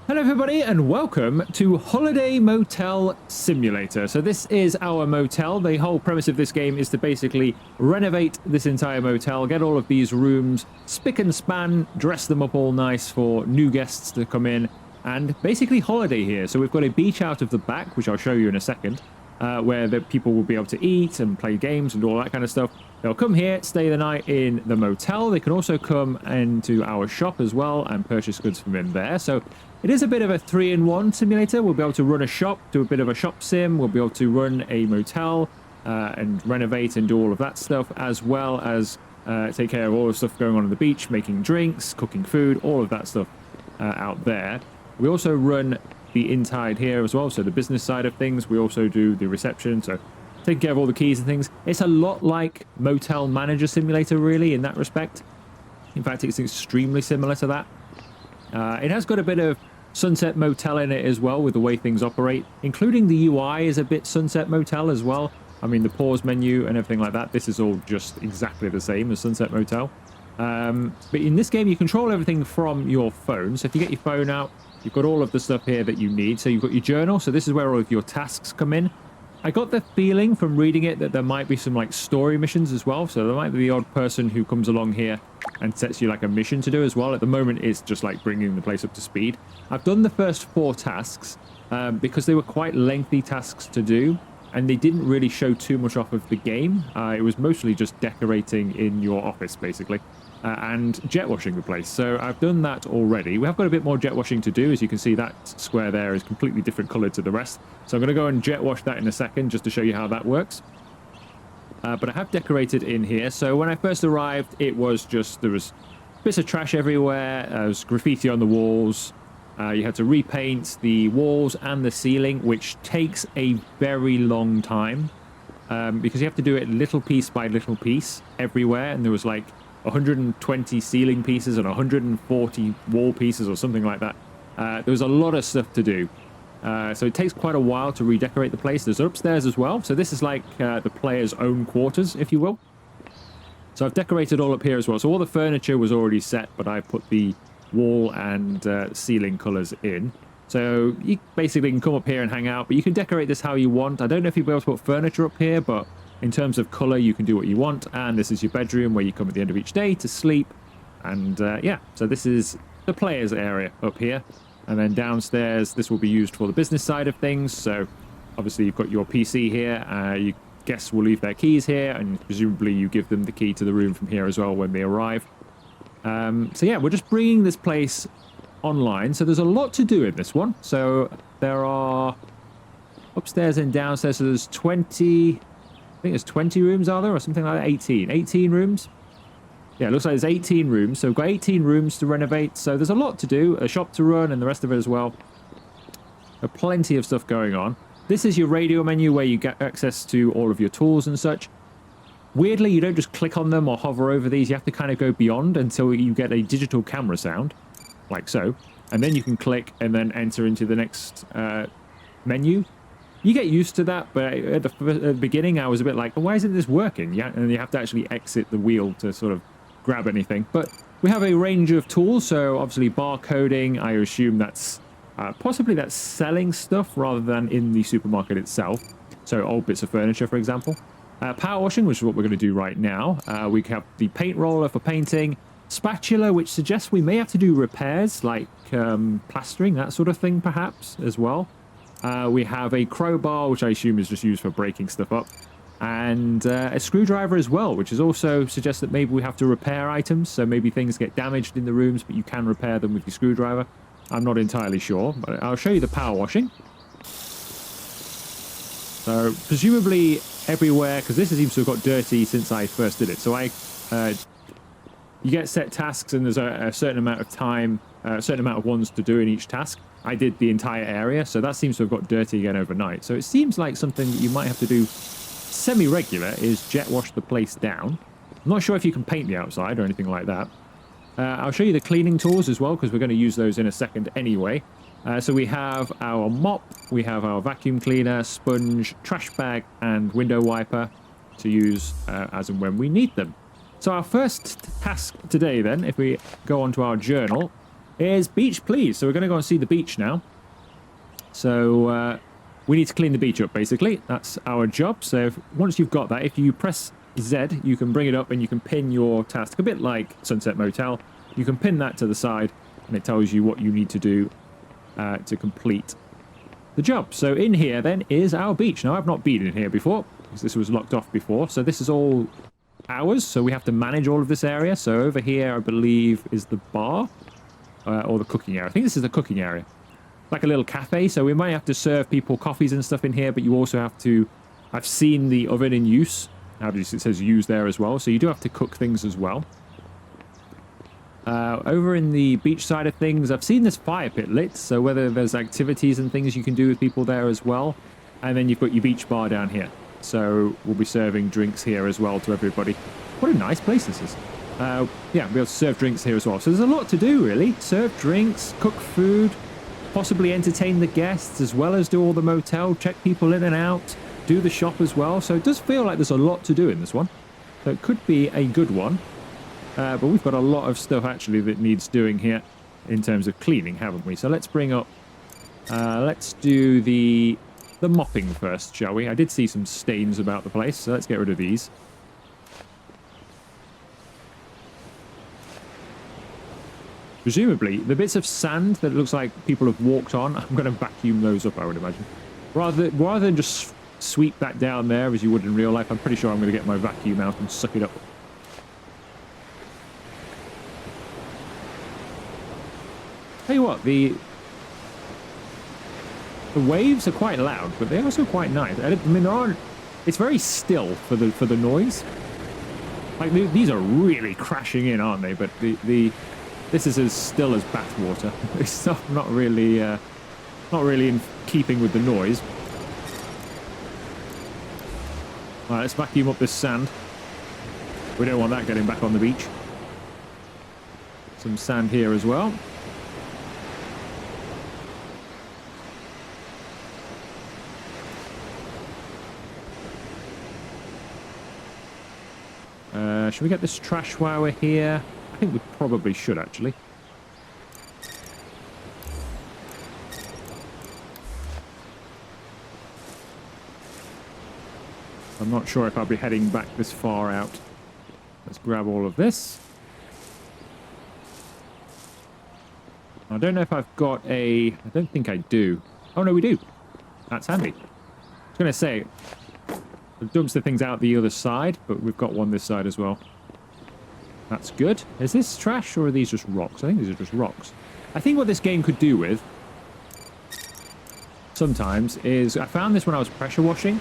Hello everybody and welcome to Holiday Motel Simulator. So this is our motel. The whole premise of this game is to basically renovate this entire motel, get all of these rooms spick and span, dress them up all nice for new guests to come in and basically holiday here. So we've got a beach out of the back, which I'll show you in a second, where the people will be able to eat and play games and all that kind of stuff. They'll come here, stay the night in the motel. They can also come into our shop as well and purchase goods from in there. So it is a bit of a 3-in-1 simulator. We'll be able to run a shop, do a bit of a shop sim. We'll be able to run a motel and renovate and do all of that stuff, as well as take care of all the stuff going on the beach, making drinks, cooking food, all of that stuff out there. We also run the inside here as well, so the business side of things. We also do the reception, so taking care of all the keys and things. It's a lot like Motel Manager Simulator, really, in that respect. In fact, it's extremely similar to that. It has got a bit of Sunset Motel in it as well, with the way things operate, including the UI is a bit Sunset Motel as well. I mean, the pause menu and everything like that, this is all just exactly the same as Sunset Motel. But in this game, you control everything from your phone. So if you get your phone out, you've got all of the stuff here that you need. So you've got your journal. So this is where all of your tasks come in. I got the feeling from reading it that there might be some like story missions as well. So there might be the odd person who comes along here and sets you like a mission to do as well. At the moment, it's just like bringing the place up to speed. I've done the first 4 tasks because they were quite lengthy tasks to do, and they didn't really show too much off of the game. It was mostly just decorating in your office, basically, and jet washing the place. So I've done that already. We have got a bit more jet washing to do. As you can see, that square there is completely different colour to the rest. So I'm going to go and jet wash that in a second, just to show you how that works. But I have decorated in here. So when I first arrived, it was just, there was bits of trash everywhere. There was graffiti on the walls. You had to repaint the walls and the ceiling, which takes a very long time because you have to do it little piece by little piece everywhere. And there was like 120 ceiling pieces and 140 wall pieces or something like that. There was a lot of stuff to do. So it takes quite a while to redecorate the place. There's upstairs as well. So this is like the player's own quarters, if you will. So I've decorated all up here as well. So all the furniture was already set, but I put the wall and ceiling colors in. So you basically can come up here and hang out, but you can decorate this how you want. I don't know if you'll be able to put furniture up here, but in terms of color, you can do what you want. And this is your bedroom where you come at the end of each day to sleep. And yeah, so this is the player's area up here. And then downstairs, this will be used for the business side of things. So obviously you've got your PC here. Your guests will leave their keys here, and presumably you give them the key to the room from here as well when they arrive. So yeah, we're just bringing this place online. So there's a lot to do in this one. So there are upstairs and downstairs. So there's 20, I think there's 20 rooms, are there? Or something like that, 18 rooms. Yeah, it looks like there's 18 rooms. So we've got 18 rooms to renovate. So there's a lot to do, a shop to run and the rest of it as well. Plenty of stuff going on. This is your radio menu where you get access to all of your tools and such. Weirdly, you don't just click on them or hover over these. You have to kind of go beyond until you get a digital camera sound, like so. And then you can click and then enter into the next menu. You get used to that, but at the beginning, I was a bit like, why isn't this working? Yeah, and you have to actually exit the wheel to sort of grab anything. But we have a range of tools, so obviously barcoding, I assume that's possibly that's selling stuff rather than in the supermarket itself. So old bits of furniture, for example. Power washing, which is what we're going to do right now. We have the paint roller for painting. Spatula, which suggests we may have to do repairs, like plastering, that sort of thing, perhaps, as well. We have a crowbar, which I assume is just used for breaking stuff up. And a screwdriver as well, which is also suggests that maybe we have to repair items. So maybe things get damaged in the rooms, but you can repair them with your screwdriver. I'm not entirely sure, but I'll show you the power washing. So presumably everywhere, because this seems to have got dirty since I first did it. So you get set tasks and there's a certain amount of time, a certain amount of ones to do in each task. I did the entire area, so that seems to have got dirty again overnight. So it seems like something that you might have to do semi-regular is jet wash the place down. I'm not sure if you can paint the outside or anything like that. I'll show you the cleaning tools as well, because we're going to use those in a second anyway. So we have our mop, we have our vacuum cleaner, sponge, trash bag, and window wiper to use as and when we need them. So our first task today then, if we go onto our journal, is beach, please. So we're going to go and see the beach now. So we need to clean the beach up, basically. That's our job. So once you've got that, if you press Z, you can bring it up and you can pin your task, a bit like Sunset Motel. You can pin that to the side, and it tells you what you need to do to complete the job. So in here, then, is our beach. Now, I've not been in here before, because this was locked off before. So this is all ours, so we have to manage all of this area. So over here, I believe, is the bar, or the cooking area. I think this is the cooking area. Like a little cafe, so we might have to serve people coffees and stuff in here, but you also have to... I've seen the oven in use. Obviously, it says use there as well, so you do have to cook things as well. Over in the beach side of things, I've seen this fire pit lit, so whether there's activities and things you can do with people there as well. And then you've got your beach bar down here. So we'll be serving drinks here as well to everybody. What a nice place this is. Yeah, we'll be able to serve drinks here as well. So there's a lot to do, really. Serve drinks, cook food, possibly entertain the guests, as well as do all the motel, check people in and out, do the shop as well. So it does feel like there's a lot to do in this one. So it could be a good one. But we've got a lot of stuff, actually, that needs doing here in terms of cleaning, haven't we? So let's bring up... let's do the mopping first, shall we? I did see some stains about the place, so let's get rid of these. Presumably, the bits of sand that looks like people have walked on, I'm going to vacuum those up, I would imagine. Rather than just sweep that down there as you would in real life, I'm pretty sure I'm going to get my vacuum out and suck it up. Tell you what, the waves are quite loud, but they're also quite nice. I mean, there aren't... It's very still for the noise. Like, these are really crashing in, aren't they? But this is as still as bathwater. It's not really in keeping with the noise. All right, let's vacuum up this sand. We don't want that getting back on the beach. Some sand here as well. Should we get this trash while we're here? I think we probably should, actually. I'm not sure if I'll be heading back this far out. Let's grab all of this. I don't know if I've got a... I don't think I do. Oh, no, we do. That's handy. I was going to say... It dumps the things out the other side, but we've got one this side as well. That's good. Is this trash, or are these just rocks? I think these are just rocks. I think what this game could do with, sometimes, is... I found this when I was pressure washing.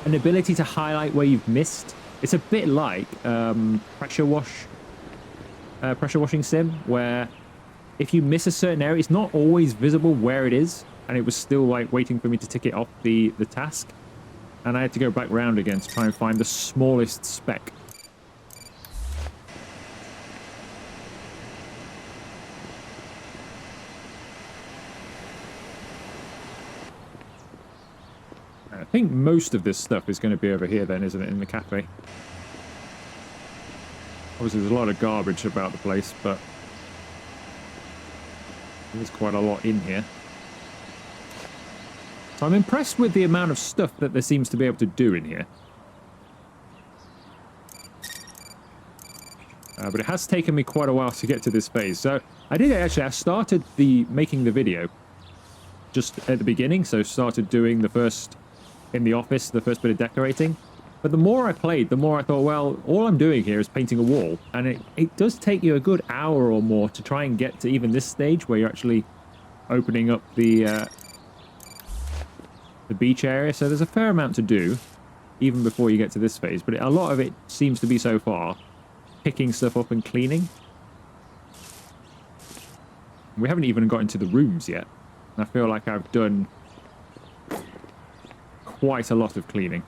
An ability to highlight where you've missed. It's a bit like pressure washing sim, where if you miss a certain area, it's not always visible where it is, and it was still like waiting for me to tick it off the task. And I had to go back round again to try and find the smallest speck. I think most of this stuff is going to be over here then, isn't it, in the cafe? Obviously there's a lot of garbage about the place, but there's quite a lot in here. So I'm impressed with the amount of stuff that there seems to be able to do in here. But it has taken me quite a while to get to this phase. So I started making the video just at the beginning. So started doing the first, in the office, the first bit of decorating. But the more I played, the more I thought, well, all I'm doing here is painting a wall. And it does take you a good hour or more to try and get to even this stage where you're actually opening up the beach area. So there's a fair amount to do even before you get to this phase. But a lot of it seems to be so far picking stuff up and cleaning. We haven't even got into the rooms yet. I feel like I've done quite a lot of cleaning.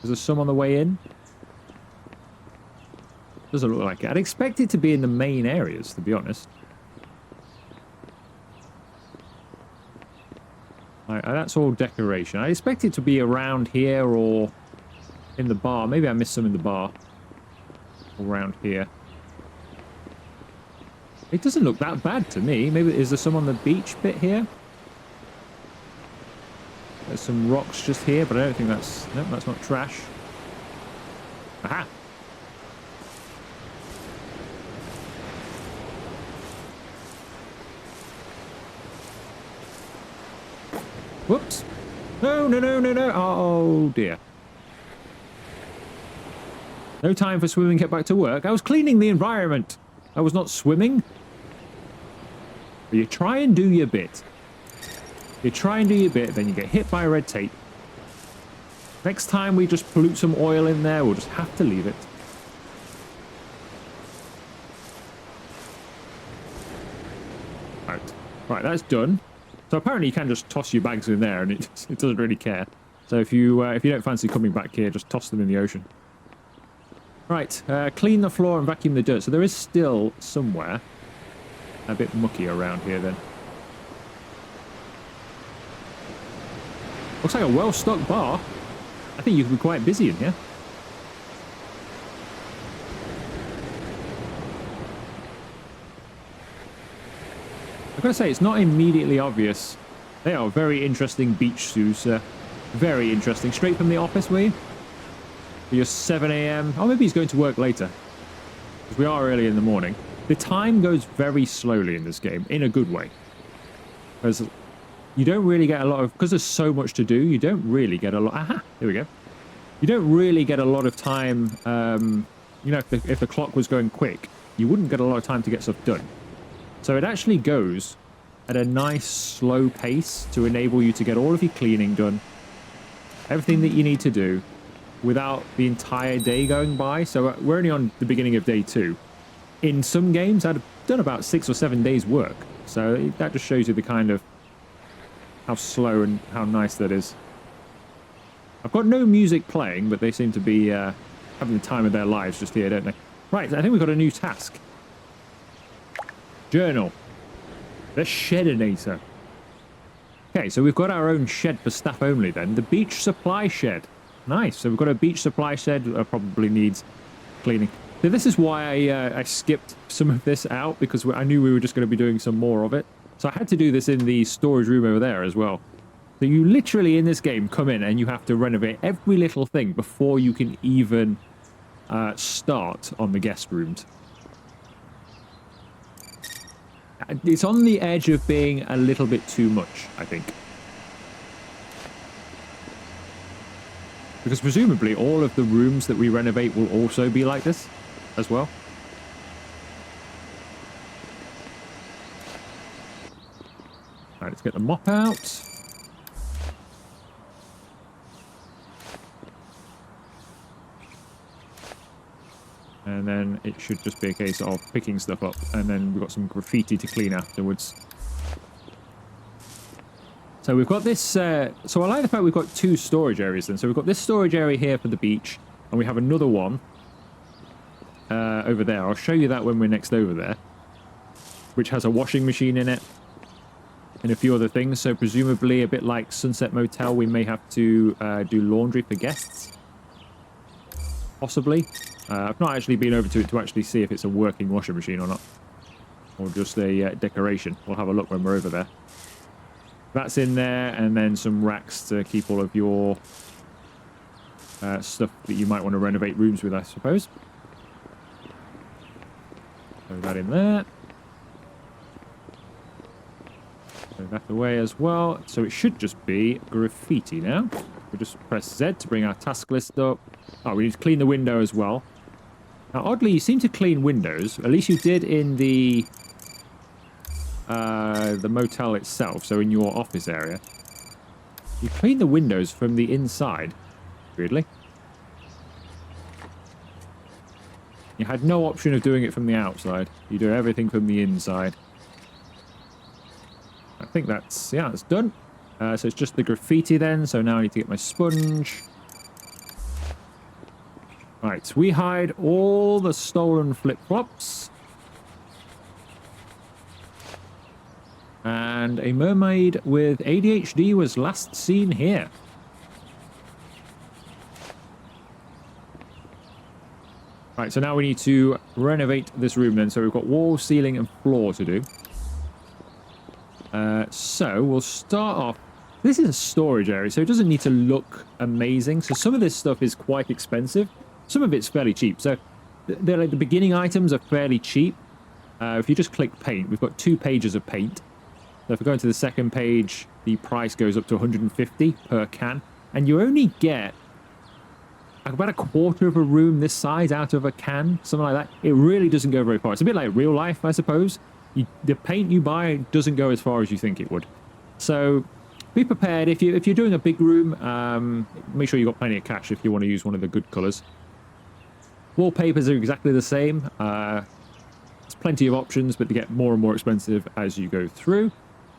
Is there some on the way in? Doesn't look like it. I'd expect it to be in the main areas, to be honest. Right, that's all decoration. I expect it to be around here or in the bar. Maybe I missed some in the bar. Around here. It doesn't look that bad to me. Maybe is there some on the beach bit here? There's some rocks just here, but I don't think that's... No, that's not trash. Aha! Whoops! No, no, no, no, no! Oh, dear. No time for swimming, get back to work. I was cleaning the environment. I was not swimming. But you try and do your bit. You try and do your bit, then you get hit by red tape. Next time we just pollute some oil in there, we'll just have to leave it. Right. Right, that's done. So apparently you can just toss your bags in there and it doesn't really care. So if you don't fancy coming back here, just toss them in the ocean. Right, clean the floor and vacuum the dirt. So there is still somewhere a bit mucky around here then. Looks like a well-stocked bar. I think you could be quite busy in here. I've got to say, it's not immediately obvious. They are very interesting beach shoes. Very interesting. Straight from the office, were you? For your 7 a.m. Oh, maybe he's going to work later. Because we are early in the morning. The time goes very slowly in this game, in a good way. Because you don't really get a lot of... Because there's so much to do, you don't really get a lot... Aha! Here we go. You don't really get a lot of time... you know, if the clock was going quick, you wouldn't get a lot of time to get stuff done. So it actually goes at a nice, slow pace to enable you to get all of your cleaning done. Everything that you need to do without the entire day going by. So we're only on the beginning of day 2. In some games, I'd have done about 6 or 7 days work. So that just shows you the kind of how slow and how nice that is. I've got no music playing, but they seem to be having the time of their lives just here, don't they? Right, I think we've got a new task. Journal. The Shedinator. Okay, so we've got our own shed for staff only then. The beach supply shed. Nice. So we've got a beach supply shed that probably needs cleaning. So this is why I skipped some of this out, because I knew we were just going to be doing some more of it. So I had to do this in the storage room over there as well. So you literally in this game come in and you have to renovate every little thing before you can even start on the guest rooms. It's on the edge of being a little bit too much, I think. Because presumably all of the rooms that we renovate will also be like this as well. Alright, let's get the mop out. And then it should just be a case of picking stuff up. And then we've got some graffiti to clean afterwards. So we've got this... so I like the fact we've got 2 storage areas then. So we've got this storage area here for the beach. And we have another one over there. I'll show you that when we're next over there. Which has a washing machine in it. And a few other things. So presumably a bit like Sunset Motel, we may have to do laundry for guests. Possibly. I've not actually been over to it to actually see if it's a working washing machine or not. Or just a decoration. We'll have a look when we're over there. That's in there, and then some racks to keep all of your stuff that you might want to renovate rooms with, I suppose. Throw that in there. Throw that away as well. So it should just be graffiti now. We'll just press Z to bring our task list up. Oh, we need to clean the window as well. Now, oddly, you seem to clean windows. At least you did in the motel itself, so in your office area. You clean the windows from the inside, weirdly. You had no option of doing it from the outside. You do everything from the inside. I think that's, yeah, that's done. So it's just the graffiti then, so now I need to get my sponge. Right, we hide all the stolen flip-flops. And a mermaid with ADHD was last seen here. Right, so now we need to renovate this room then. So we've got wall, ceiling, and floor to do. So we'll start off. This is a storage area, so it doesn't need to look amazing. So some of this stuff is quite expensive. Some of it's fairly cheap. So like the beginning items are fairly cheap. If you just click paint, we've got 2 pages of paint. So if we go into the second page, the price goes up to 150 per can. And you only get about a quarter of a room this size out of a can, something like that. It really doesn't go very far. It's a bit like real life, I suppose. The paint you buy doesn't go as far as you think it would. So be prepared. If you're doing a big room, make sure you've got plenty of cash if you want to use one of the good colours. Wallpapers are exactly the same. There's plenty of options, but they get more and more expensive as you go through.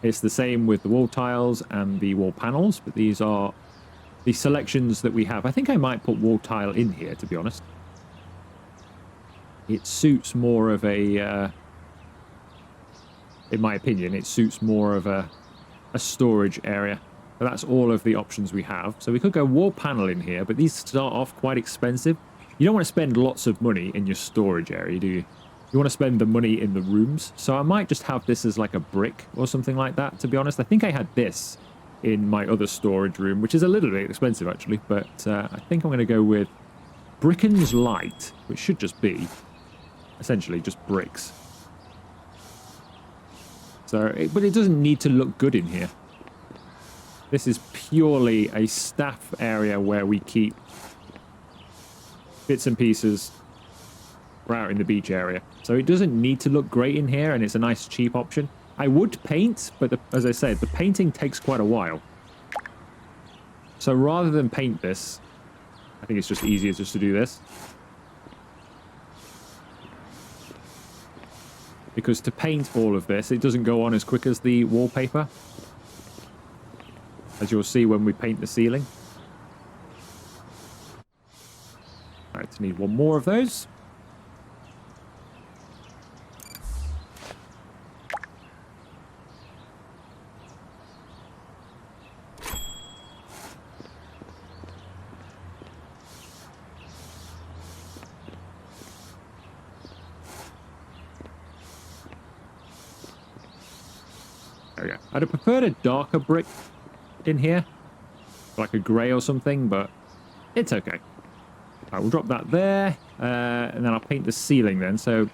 It's the same with the wall tiles and the wall panels, but these are the selections that we have. I think I might put wall tile in here, to be honest. It suits more of a... in my opinion, it suits more of a storage area. But that's all of the options we have. So we could go wall panel in here, but these start off quite expensive. You don't want to spend lots of money in your storage area, do you? You want to spend the money in the rooms. So I might just have this as like a brick or something like that, to be honest. I think I had this in my other storage room, which is a little bit expensive, actually. But I think I'm going to go with Bricken's Light, which should just be essentially just bricks. So, but it doesn't need to look good in here. This is purely a staff area where we keep bits and pieces. We're out in the beach area. So it doesn't need to look great in here, and it's a nice cheap option. I would paint, but as I said, the painting takes quite a while. So rather than paint this, I think it's just easier just to do this. Because to paint all of this, it doesn't go on as quick as the wallpaper. As you'll see when we paint the ceiling. Alright, need one more of those. There we go. I'd have preferred a darker brick in here. Like a grey or something, but it's okay. Alright, we'll drop that there. And then I'll paint the ceiling then. So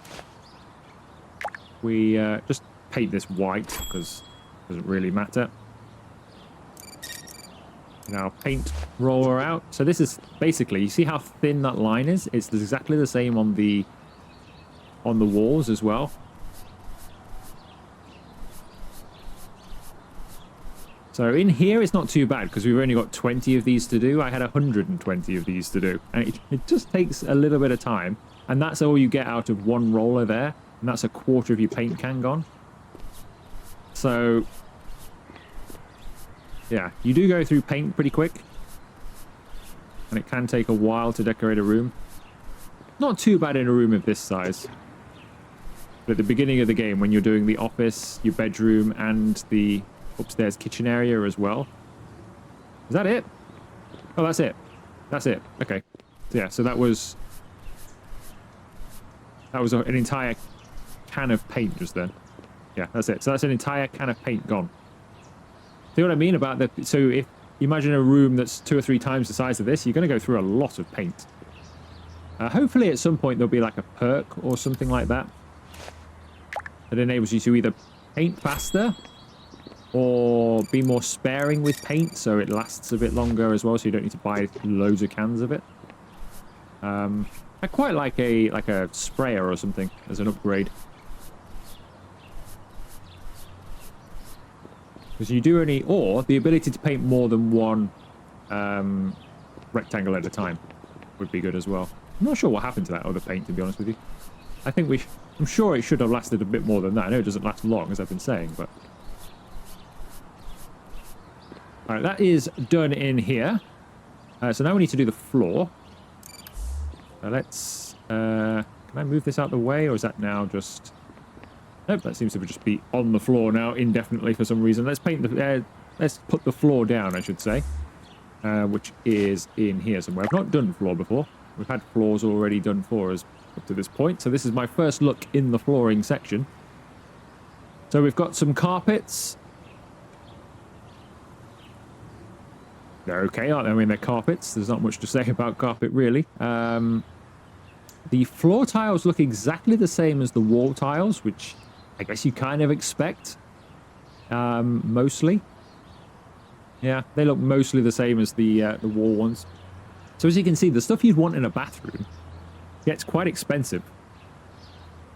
we just paint this white because it doesn't really matter. Now paint roller out. So this is basically, you see how thin that line is? It's exactly the same on the walls as well. So in here, it's not too bad because we've only got 20 of these to do. I had 120 of these to do. And it just takes a little bit of time. And that's all you get out of one roller there. And that's a quarter of your paint can gone. So, yeah, you do go through paint pretty quick. And it can take a while to decorate a room. Not too bad in a room of this size. But at the beginning of the game, when you're doing the office, your bedroom, and the upstairs kitchen area as well. Is that it? Oh, that's it. That's it. Okay. So yeah, so that was an entire can of paint just then. Yeah, that's it. So that's an entire can of paint gone. See what I mean about that? So if you imagine a room that's 2 or 3 times the size of this, you're going to go through a lot of paint. Hopefully at some point there'll be like a perk or something like that that enables you to either paint faster or be more sparing with paint, so it lasts a bit longer as well, so you don't need to buy loads of cans of it. I quite like a sprayer or something as an upgrade. Because you do only, or the ability to paint more than one rectangle at a time would be good as well. I'm not sure what happened to that other paint, to be honest with you. I think I'm sure it should have lasted a bit more than that. I know it doesn't last long, as I've been saying, but... Alright, that is done in here. So now we need to do the floor. Let's... can I move this out the way, or is that now just... Nope, that seems to just be on the floor now indefinitely for some reason. Let's paint the... let's put the floor down, I should say. Which is in here somewhere. I've not done floor before. We've had floors already done for us up to this point. So this is my first look in the flooring section. So we've got some carpets. They're okay, aren't they? I mean, they're carpets. There's not much to say about carpet, really. The floor tiles look exactly the same as the wall tiles, which I guess you kind of expect. Mostly. Yeah, they look mostly the same as the wall ones. So as you can see, the stuff you'd want in a bathroom gets quite expensive.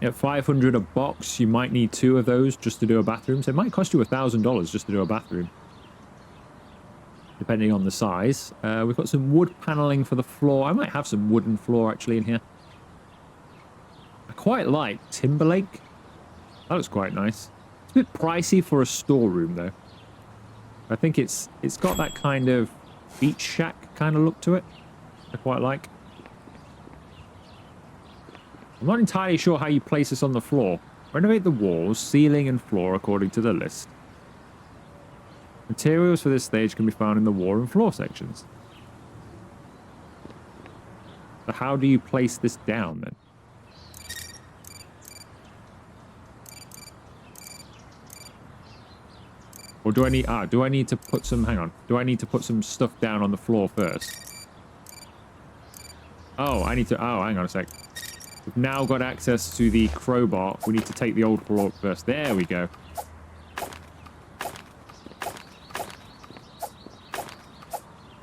At $500 a box, you might need 2 of those just to do a bathroom. So it might cost you $1,000 just to do a bathroom, depending on the size. We've got some wood paneling for the floor. I might have some wooden floor actually in here. I quite like Timberlake. That looks quite nice. It's a bit pricey for a storeroom though. I think it's got that kind of beach shack kind of look to it. I quite like. I'm not entirely sure how you place this on the floor. Renovate the walls, ceiling and floor according to the list. Materials for this stage can be found in the wall and floor sections. So how do you place this down then? Or do I need to put some, hang on. Do I need to put some stuff down on the floor first? Oh, hang on a sec. We've now got access to the crowbar. We need to take the old floor first. There we go.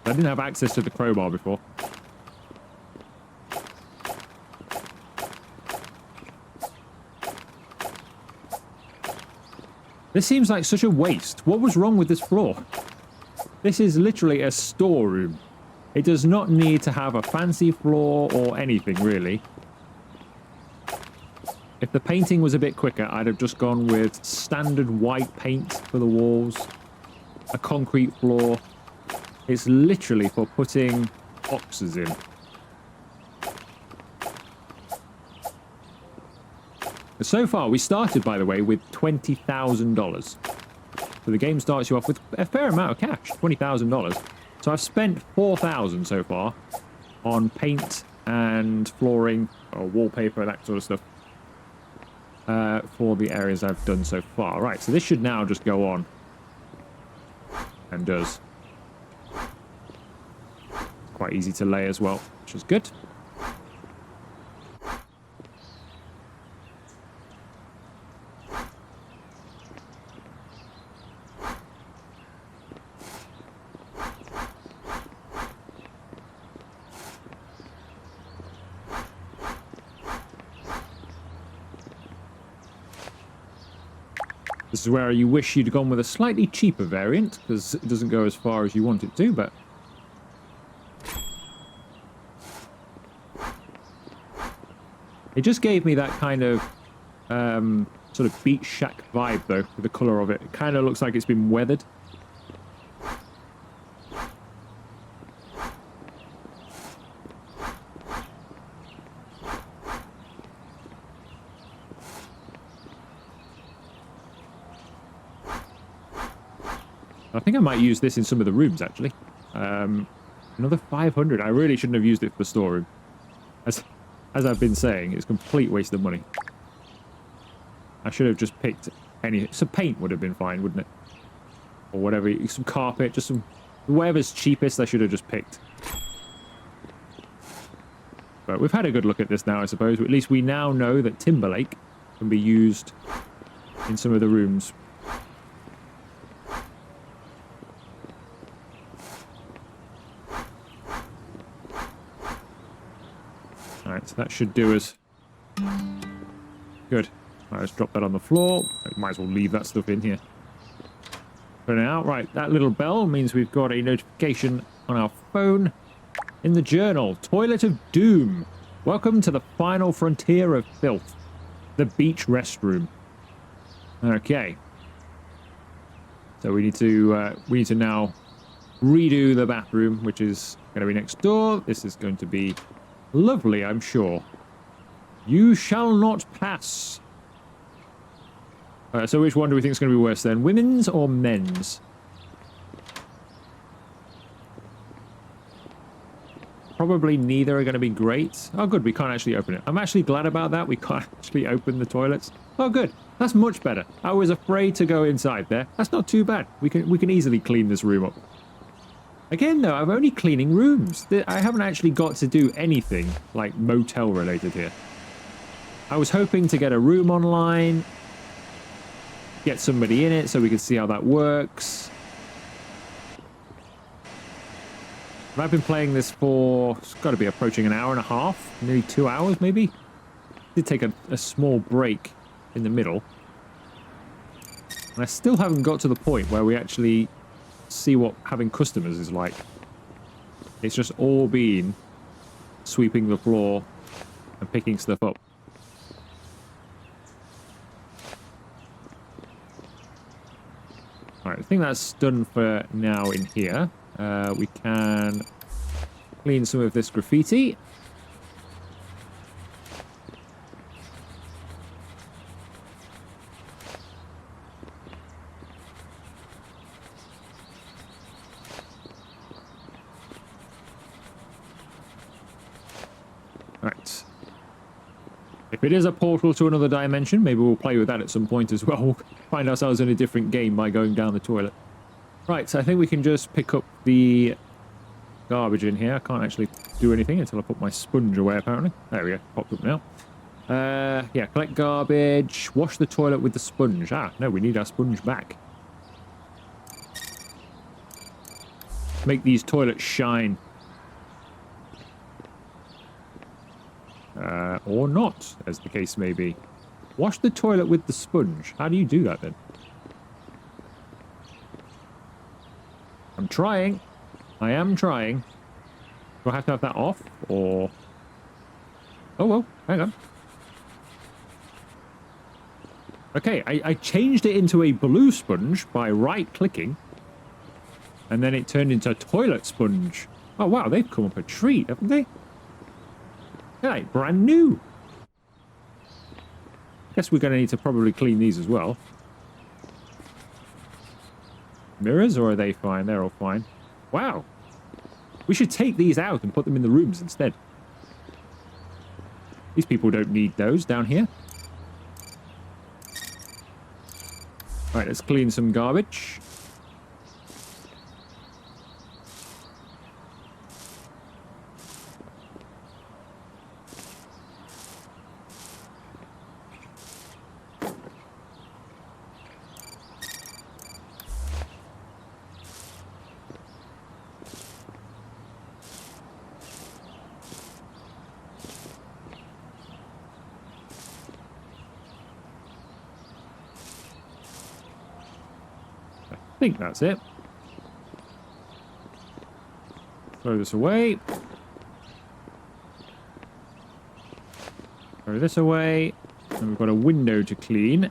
I didn't have access to the crowbar before. This seems like such a waste. What was wrong with this floor? This is literally a storeroom. It does not need to have a fancy floor or anything, really. If the painting was a bit quicker, I'd have just gone with standard white paint for the walls, a concrete floor. It's literally for putting boxes in. So far, we started, by the way, with $20,000. So the game starts you off with a fair amount of cash, $20,000. So I've spent $4,000 so far on paint and flooring, or wallpaper, that sort of stuff, for the areas I've done so far. Right, so this should now just go on. And does. Quite easy to lay as well, which is good. This is where you wish you'd gone with a slightly cheaper variant, because it doesn't go as far as you want it to, but... It just gave me that kind of sort of beach shack vibe, though, with the colour of it. It kind of looks like it's been weathered. I think I might use this in some of the rooms, actually. Another 500. I really shouldn't have used it for the storeroom. As I've been saying, it's a complete waste of money. I should have just picked any... Some paint would have been fine, wouldn't it? Or whatever. Some carpet, just some... Whatever's cheapest, I should have just picked. But we've had a good look at this now, I suppose. At least we now know that Timberlake can be used in some of the rooms. Alright, so that should do us. Good. Alright, let's drop that on the floor. Might as well leave that stuff in here. For now, right, that little bell means we've got a notification on our phone. In the journal, Toilet of Doom. Welcome to the final frontier of filth. The beach restroom. Okay. So we need to now redo the bathroom, which is going to be next door. This is going to be lovely, I'm sure. You shall not pass. So which one do we think is going to be worse then? Women's or men's? Probably neither are going to be great. Oh, good, we can't actually open it. I'm actually glad about that. We can't actually open the toilets. Oh, good. That's much better. I was afraid to go inside there. That's not too bad. We can easily clean this room up. Again, though, I'm only cleaning rooms. I haven't actually got to do anything, like, motel-related here. I was hoping to get a room online, get somebody in it so we can see how that works. But I've been playing this for, it's got to be approaching an hour and a half, nearly 2 hours, maybe? Did take a small break in the middle. And I still haven't got to the point where we actually see what having customers is like. It's just all been sweeping the floor and picking stuff up. Alright, I think that's done for now in here. We can clean some of this graffiti. Right. If it is a portal to another dimension, maybe we'll play with that at some point as well. We'll find ourselves in a different game by going down the toilet. Right, so I think we can just pick up the garbage in here. I can't actually do anything until I put my sponge away, apparently. There we go, popped up now. Yeah, collect garbage, wash the toilet with the sponge. Ah, no, we need our sponge back. Make these toilets shine. Or not, as the case may be. Wash the toilet with the sponge. How do you do that, then? I'm trying. I am trying. Do I have to have that off, or... Oh, well, hang on. Okay, I changed it into a blue sponge by right-clicking, and then it turned into a toilet sponge. Oh, wow, they've come up a treat, haven't they? They're like brand new. Guess we're going to need to probably clean these as well. Mirrors, or are they fine? They're all fine. Wow. We should take these out and put them in the rooms instead. These people don't need those down here. Alright, let's clean some garbage. I think that's it. Throw this away. Throw this away. And we've got a window to clean.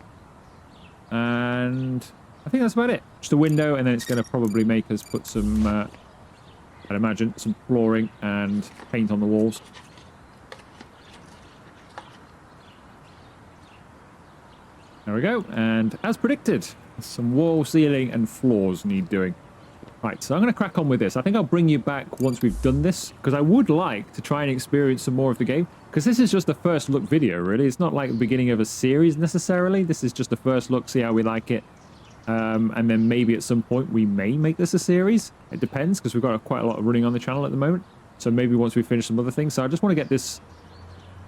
And I think that's about it. Just a window, and then it's going to probably make us put some, I'd imagine, some flooring and paint on the walls. There we go. And as predicted, some wall, ceiling, and floors need doing. Right, so I'm going to crack on with this. I think I'll bring you back once we've done this, because I would like to try and experience some more of the game, because this is just the first look video, really. It's not like the beginning of a series, necessarily. This is just the first look, see how we like it. And then maybe at some point we may make this a series. It depends, because we've got quite a lot running on the channel at the moment. So maybe once we finish some other things. So I just want to get this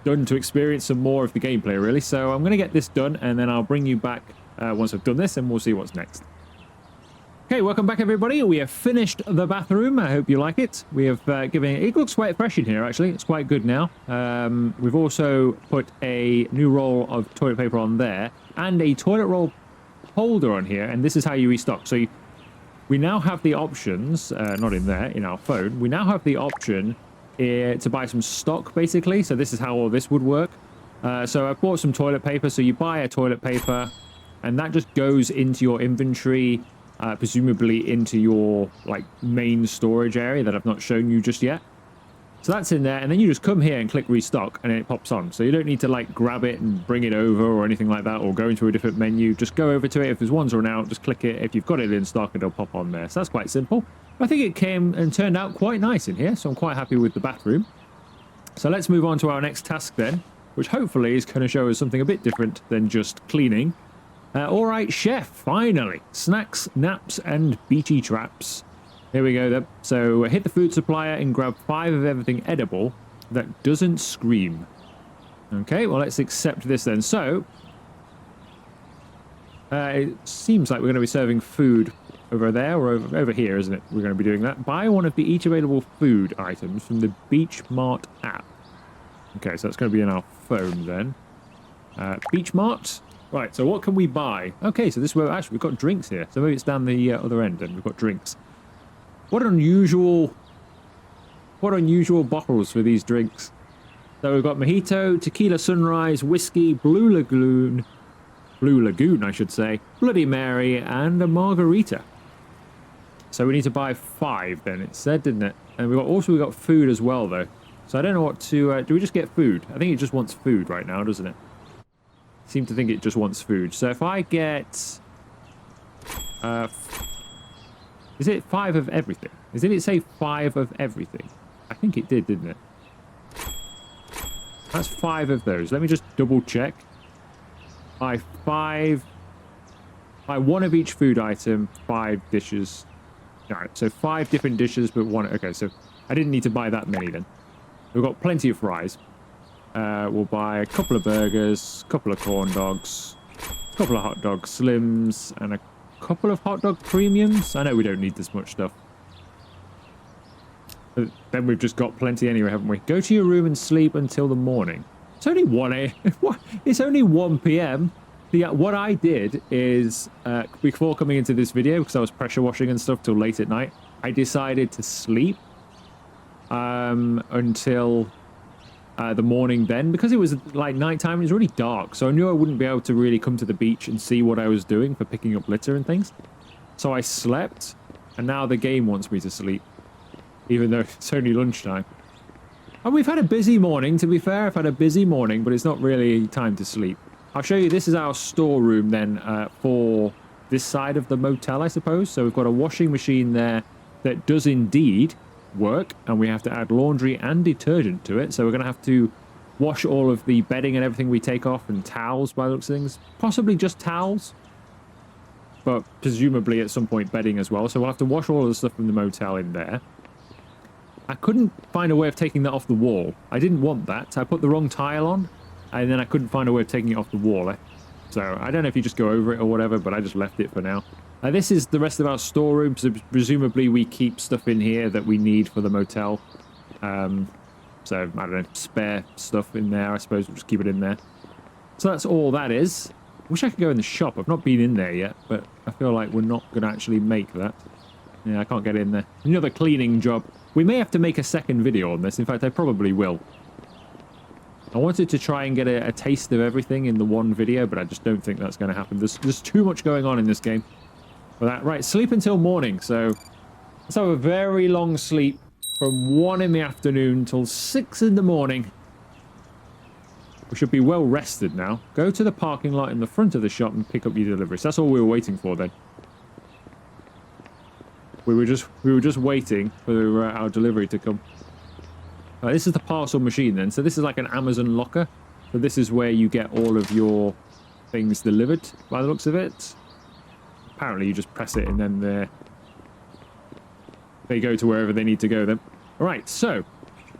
done to experience some more of the gameplay, really. So I'm going to get this done, and then I'll bring you back once I've done this, and we'll see what's next. Okay, welcome back, everybody. We have finished the bathroom. I hope you like it. We have given it looks quite fresh in here, actually. It's quite good now. We've also put a new roll of toilet paper on there and a toilet roll holder on here, and this is how you restock. So we now have the options, not in there, in our phone. We now have the option to buy some stock, basically. So this is how all this would work. So I've bought some toilet paper. So you buy a toilet paper, and that just goes into your inventory, presumably into your like main storage area that I've not shown you just yet. So that's in there, and then you just come here and click restock, and it pops on. So you don't need to like grab it and bring it over or anything like that, or go into a different menu. Just go over to it. If there's ones run out, just click it. If you've got it in stock, it'll pop on there. So that's quite simple. I think it came and turned out quite nice in here, so I'm quite happy with the bathroom. So let's move on to our next task then, which hopefully is going to show us something a bit different than just cleaning. All right, chef, finally. Snacks, naps, and beachy traps. Here we go then. So hit the food supplier and grab 5 of everything edible that doesn't scream. Okay, well, let's accept this then. So it seems like we're going to be serving food over there or over here, isn't it? We're going to be doing that. Buy one of the each available food items from the Beach Mart app. Okay, so that's going to be in our phone then. Beach Mart. Right, so what can we buy? Okay, so this way, actually, we've got drinks here. So maybe it's down the other end and we've got drinks. What unusual bottles for these drinks. So we've got Mojito, Tequila Sunrise, Whiskey, Blue Lagoon, I should say, Bloody Mary, and a Margarita. So we need to buy 5 then, it said, didn't it? And we got food as well, though. So I don't know what to... do we just get food? I think it just wants food right now, doesn't it? Seem to think it just wants food. So if I get... is it 5 of everything? Did it say 5 of everything? I think it did, didn't it? That's 5 of those. Let me just double check. Buy 5... Buy 1 of each food item, 5 dishes. Alright, so 5 different dishes, but 1... Okay, so I didn't need to buy that many then. We've got plenty of fries. We'll buy a couple of burgers, a couple of corn dogs, a couple of hot dog slims, and a couple of hot dog premiums. I know we don't need this much stuff. But then we've just got plenty anyway, haven't we? Go to your room and sleep until the morning. It's only 1 a.m. It's only 1 p.m. What I did is, before coming into this video, because I was pressure washing and stuff till late at night, I decided to sleep until the morning then, because it was like nighttime. It was really dark, so I knew I wouldn't be able to really come to the beach and see what I was doing for picking up litter and things. So I slept, and now the game wants me to sleep, even though it's only lunchtime. And we've had a busy morning, to be fair. I've had a busy morning, but it's not really time to sleep. I'll show you. This is our storeroom then for this side of the motel, I suppose. So we've got a washing machine there that does indeed work, and we have to add laundry and detergent to it. So we're going to have to wash all of the bedding and everything we take off, and towels by the looks of things. Possibly just towels, but presumably at some point bedding as well. So we'll have to wash all of the stuff from the motel in there. I couldn't find a way of taking that off the wall. I didn't want that. I put the wrong tile on, and then I couldn't find a way of taking it off the wall. So I don't know if you just go over it or whatever, but I just left it for now. This is the rest of our storeroom, so presumably we keep stuff in here that we need for the motel. So, I don't know, spare stuff in there, I suppose. We'll just keep it in there. So that's all that is. Wish I could go in the shop. I've not been in there yet, but I feel like we're not going to actually make that. Yeah, I can't get in there. Another cleaning job. We may have to make a second video on this. In fact, I probably will. I wanted to try and get a taste of everything in the one video, but I just don't think that's going to happen. There's too much going on in this game for that. Right, sleep until morning. So let's have a very long sleep from 1 in the afternoon till 6 in the morning. We should be well rested now. Go to the parking lot in the front of the shop and pick up your deliveries. That's all we were waiting for then. We were just waiting for our delivery to come. This is the parcel machine then. So this is like an Amazon locker. So this is where you get all of your things delivered by the looks of it. Apparently you just press it and then they go to wherever they need to go then. Alright, so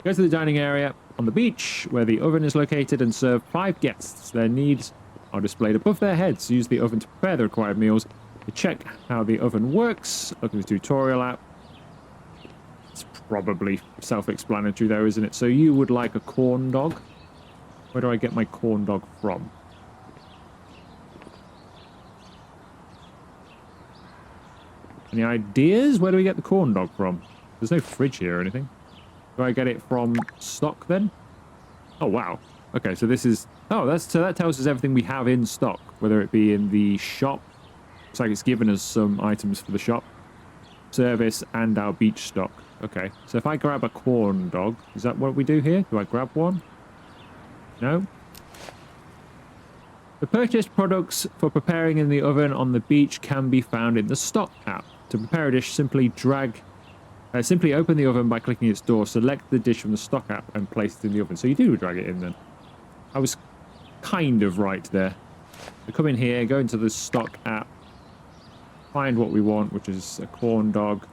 go to the dining area on the beach where the oven is located and serve 5 guests. Their needs are displayed above their heads. Use the oven to prepare the required meals. To check how the oven works, look at the tutorial app. It's probably self-explanatory though, isn't it? So you would like a corn dog. Where do I get my corn dog from? Any ideas? Where do we get the corn dog from? There's no fridge here or anything. Do I get it from stock then? Oh, wow. Okay, so this is... Oh, so that tells us everything we have in stock, whether it be in the shop. Looks like it's given us some items for the shop, service, and our beach stock. Okay, so if I grab a corn dog, is that what we do here? Do I grab one? No? The purchased products for preparing in the oven on the beach can be found in the stock app. To prepare a dish, simply open the oven by clicking its door, select the dish from the stock app and place it in the oven. So you do drag it in then. I was kind of right there. We come in here, go into the stock app, find what we want, which is a corn dog.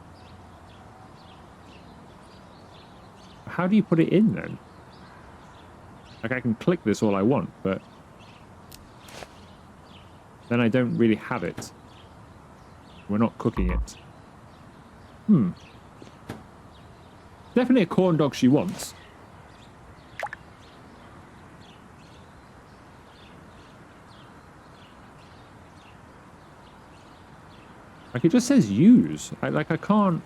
How do you put it in then? Like I can click this all I want, but then I don't really have it. We're not cooking it. Definitely a corn dog she wants. Like it just says use. I can't.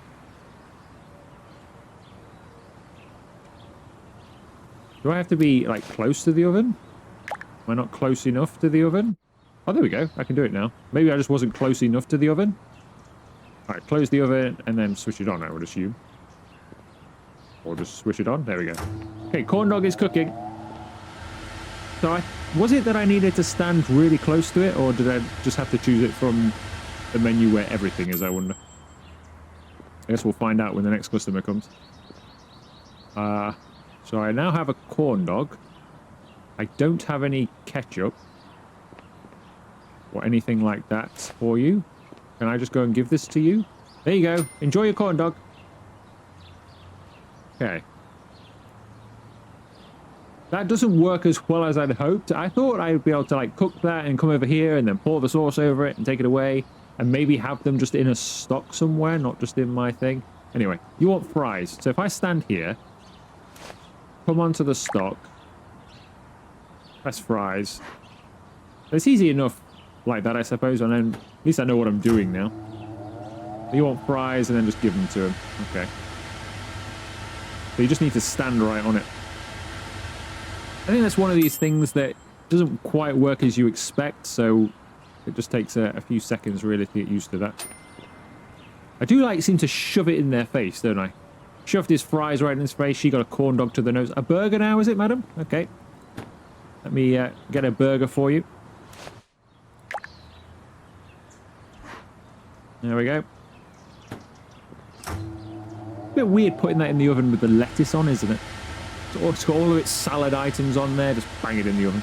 Do I have to be like close to the oven? Am I not close enough to the oven? Oh, there we go. I can do it now. Maybe I just wasn't close enough to the oven. All right, close the oven and then switch it on, I would assume. Or just switch it on. There we go. Okay, corn dog is cooking. So was it that I needed to stand really close to it, or did I just have to choose it from the menu where everything is, I wonder? I guess we'll find out when the next customer comes. So I now have a corn dog. I don't have any ketchup or anything like that for you. Can I just go and give this to you? There you go. Enjoy your corn dog. Okay. That doesn't work as well as I'd hoped. I thought I'd be able to like cook that and come over here and then pour the sauce over it and take it away and maybe have them just in a stock somewhere, not just in my thing. Anyway, you want fries. So if I stand here, come onto the stock, press fries. It's easy enough like that, I suppose, and then at least I know what I'm doing now. You want fries and then just give them to him. Okay. So you just need to stand right on it. I think that's one of these things that doesn't quite work as you expect, so it just takes a few seconds really to get used to that. I do like seem to shove it in their face, don't I? Shoved his fries right in his face. She got a corn dog to the nose. A burger now, is it, madam? Okay. Let me get a burger for you. There we go. A bit weird putting that in the oven with the lettuce on, isn't it? It's got all of its salad items on there. Just bang it in the oven.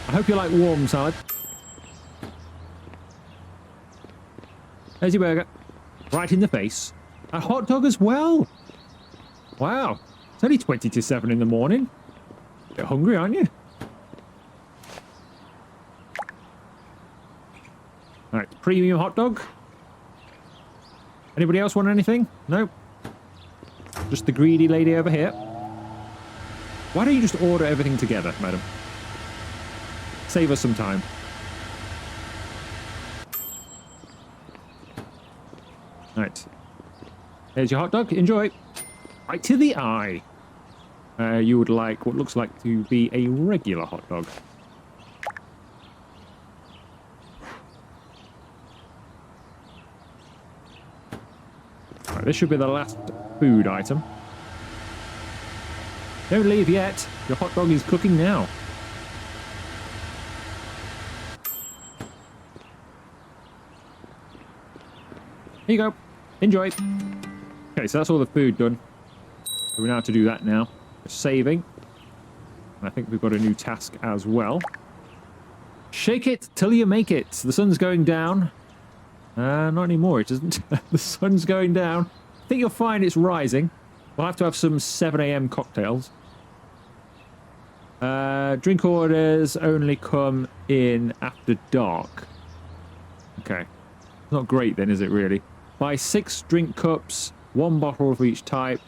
I hope you like warm salad. There's your burger. Right in the face. A hot dog as well. Wow. It's only 20 to 7 in the morning. A bit hungry, aren't you? Alright, premium hot dog. Anybody else want anything? No. Just the greedy lady over here. Why don't you just order everything together, madam? Save us some time. Alright. There's your hot dog. Enjoy. Right to the eye. You would like what looks like to be a regular hot dog. Right, this should be the last food item. Don't leave yet. Your hot dog is cooking now. Here you go. Enjoy. Okay, so that's all the food done. So we now have to do that now. We're saving. And I think we've got a new task as well. Shake it till you make it. The sun's going down. Not anymore, it isn't. The sun's going down. I think you'll find it's rising. We'll have to have some 7 AM cocktails. Drink orders only come in after dark. Okay. Not great then, is it really? Buy 6 drink cups, 1 bottle of each type.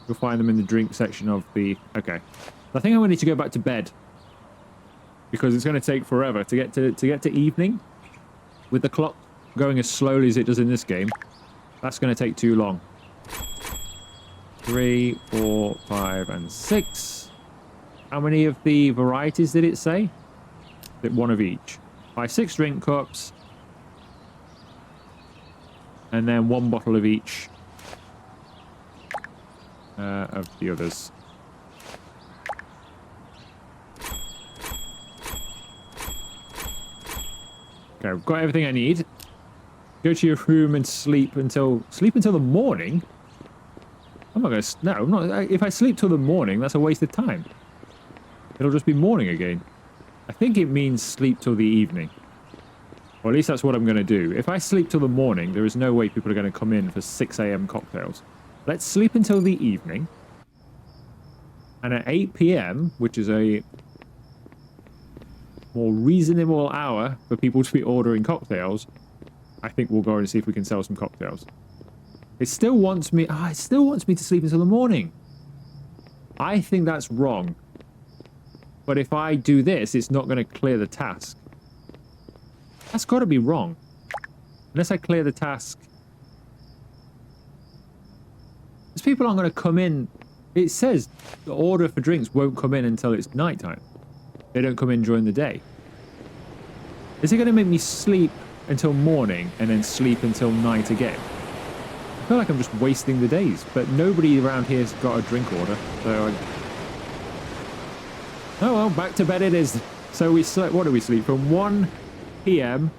You'll find them in the drink section of the... Okay. I think I'm going to need to go back to bed. Because it's going to take forever to get to evening. With the clock going as slowly as it does in this game. That's going to take too long. 3, 4, 5, and 6. How many of the varieties did it say? One of each. Buy 6 drink cups. And then 1 bottle of each. of the others. Okay, I've got everything I need. Go to your room and sleep until the morning. I'm not gonna. No, I'm not. If I sleep till the morning, that's a waste of time. It'll just be morning again. I think it means sleep till the evening. Or at least that's what I'm going to do. If I sleep till the morning, there is no way people are going to come in for 6 a.m. cocktails. Let's sleep until the evening. And at 8 p.m., which is a more reasonable hour for people to be ordering cocktails, I think we'll go and see if we can sell some cocktails. It still wants me... it still wants me to sleep until the morning. I think that's wrong. But if I do this, it's not going to clear the task. That's got to be wrong. Unless I clear the task. Because people aren't going to come in. It says the order for drinks won't come in until it's nighttime. They don't come in during the day. Is it going to make me sleep until morning and then sleep until night again? I feel like I'm just wasting the days. But nobody around here's got a drink order. So oh well, back to bed it is. So we slept, what do we sleep? From 1 p.m.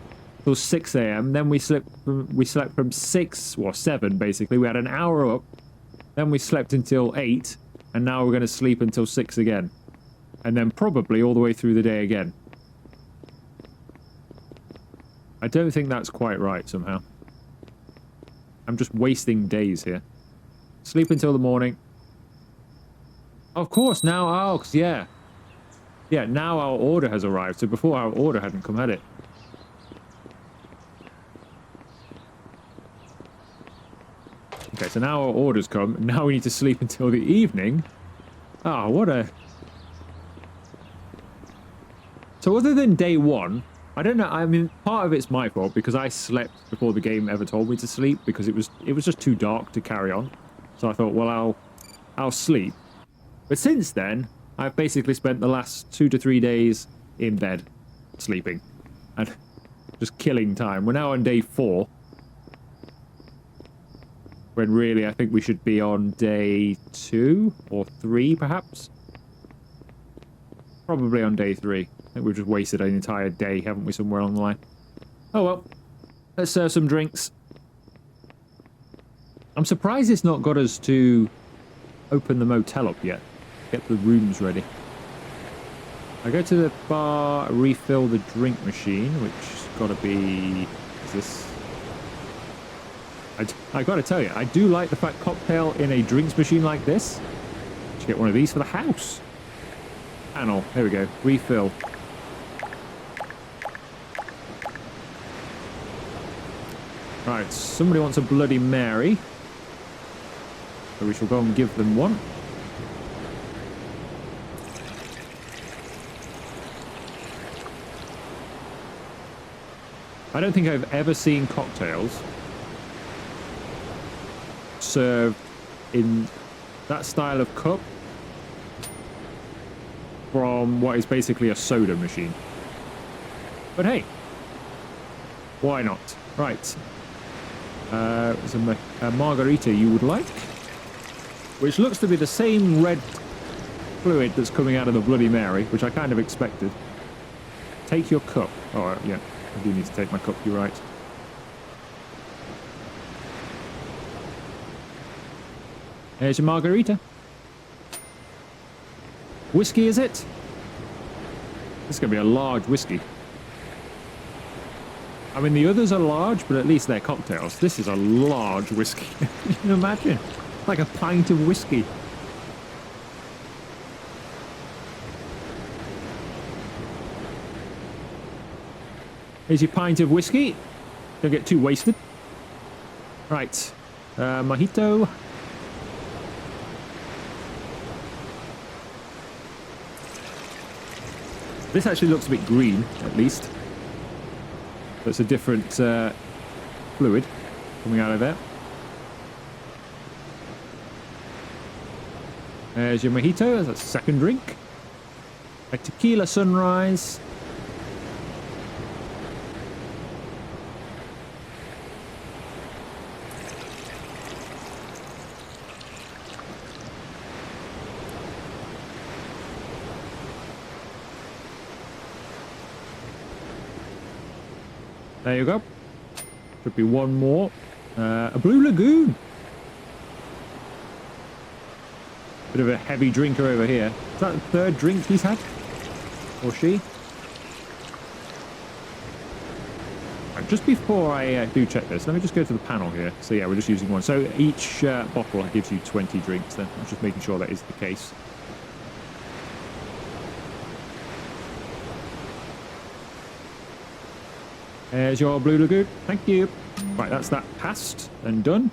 till 6 a.m. Then we slept from 6, or 7 basically. We had an hour up. Then we slept until 8. And now we're going to sleep until 6 again. And then probably all the way through the day again. I don't think that's quite right somehow. I'm just wasting days here. Sleep until the morning. Of course, now, oh, yeah. Yeah, now our order has arrived. So before our order hadn't come, had it? Okay, so now our order's come. Now we need to sleep until the evening. Ah, what a... So other than day one, I don't know, I mean, part of it's my fault because I slept before the game ever told me to sleep because it was just too dark to carry on. So I thought, well, I'll sleep. But since then, I've basically spent the last 2 to 3 days in bed, sleeping, and just killing time. We're now on day 4, when really I think we should be on day 2 or 3, perhaps. Probably on day 3. I think we've just wasted an entire day, haven't we, somewhere along the line? Oh well, let's serve some drinks. I'm surprised it's not got us to open the motel up yet. Get the rooms ready. I go to the bar, refill the drink machine, which has got to be... Is this... I got to tell you, I do like the fact cocktail in a drinks machine like this. Should get one of these for the house. Panel, there we go. Refill. Right, somebody wants a Bloody Mary. So we shall go and give them one. I don't think I've ever seen cocktails served in that style of cup from what is basically a soda machine. But hey, why not? Right. There's a margarita you would like, which looks to be the same red fluid that's coming out of the Bloody Mary, which I kind of expected. Take your cup. Oh, yeah. I do need to take my cup, you're right. There's your margarita. Whiskey, is it? This is going to be a large whiskey. I mean, the others are large, but at least they're cocktails. This is a large whiskey. Can you imagine? Like a pint of whiskey. Here's your pint of whiskey. Don't get too wasted. Right. Mojito. This actually looks a bit green, at least. That's a different fluid coming out of there. There's your mojito. That's a second drink. A tequila sunrise. There you go. Should be one more. A Blue Lagoon. Bit of a heavy drinker over here. Is that the third drink he's had? Or she? Right, just before I do check this, let me just go to the panel here. So yeah, we're just using one. So each bottle gives you 20 drinks then. I'm just making sure that is the case. There's your Blue Lagoon. Thank you. Right, that's that passed and done.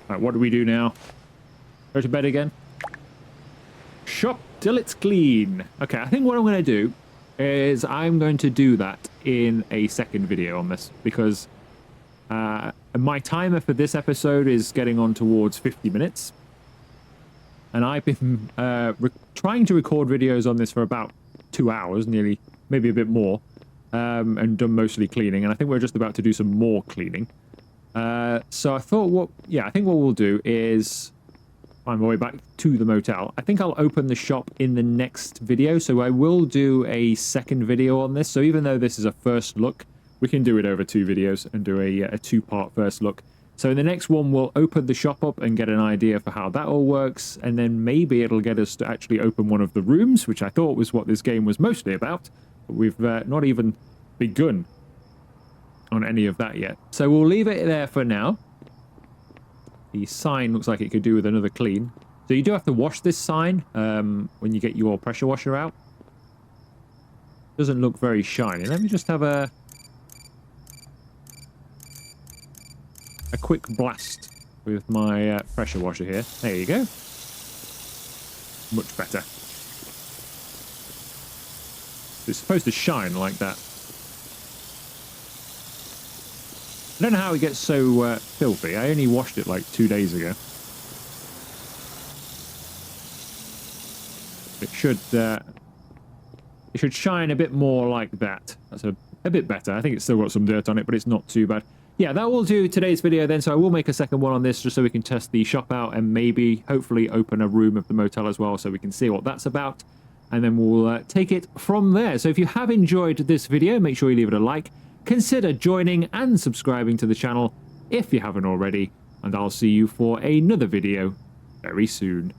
Right, what do we do now? Go to bed again. Shop till it's clean. Okay, I think what I'm going to do is I'm going to do that in a second video on this because my timer for this episode is getting on towards 50 minutes. And I've been trying to record videos on this for about 2 hours, nearly, maybe a bit more, and done mostly cleaning. And I think we're just about to do some more cleaning. So I thought I think what we'll do is find my way back to the motel. I think I'll open the shop in the next video. So I will do a second video on this. So even though this is a first look, we can do it over 2 videos and do a 2-part first look. So in the next one, we'll open the shop up and get an idea for how that all works. And then maybe it'll get us to actually open one of the rooms, which I thought was what this game was mostly about. But we've not even begun on any of that yet. So we'll leave it there for now. The sign looks like it could do with another clean. So you do have to wash this sign when you get your pressure washer out. Doesn't look very shiny. Let me just have a quick blast with my pressure washer here. There you go. Much better. It's supposed to shine like that. I don't know how it gets so filthy. I only washed it like 2 days ago. It should shine a bit more like that. That's a bit better. I think it's still got some dirt on it, but it's not too bad. Yeah, that will do today's video then. So I will make a second one on this just so we can test the shop out and maybe, hopefully, open a room of the motel as well so we can see what that's about. And then we'll take it from there. So if you have enjoyed this video, make sure you leave it a like. Consider joining and subscribing to the channel if you haven't already. And I'll see you for another video very soon.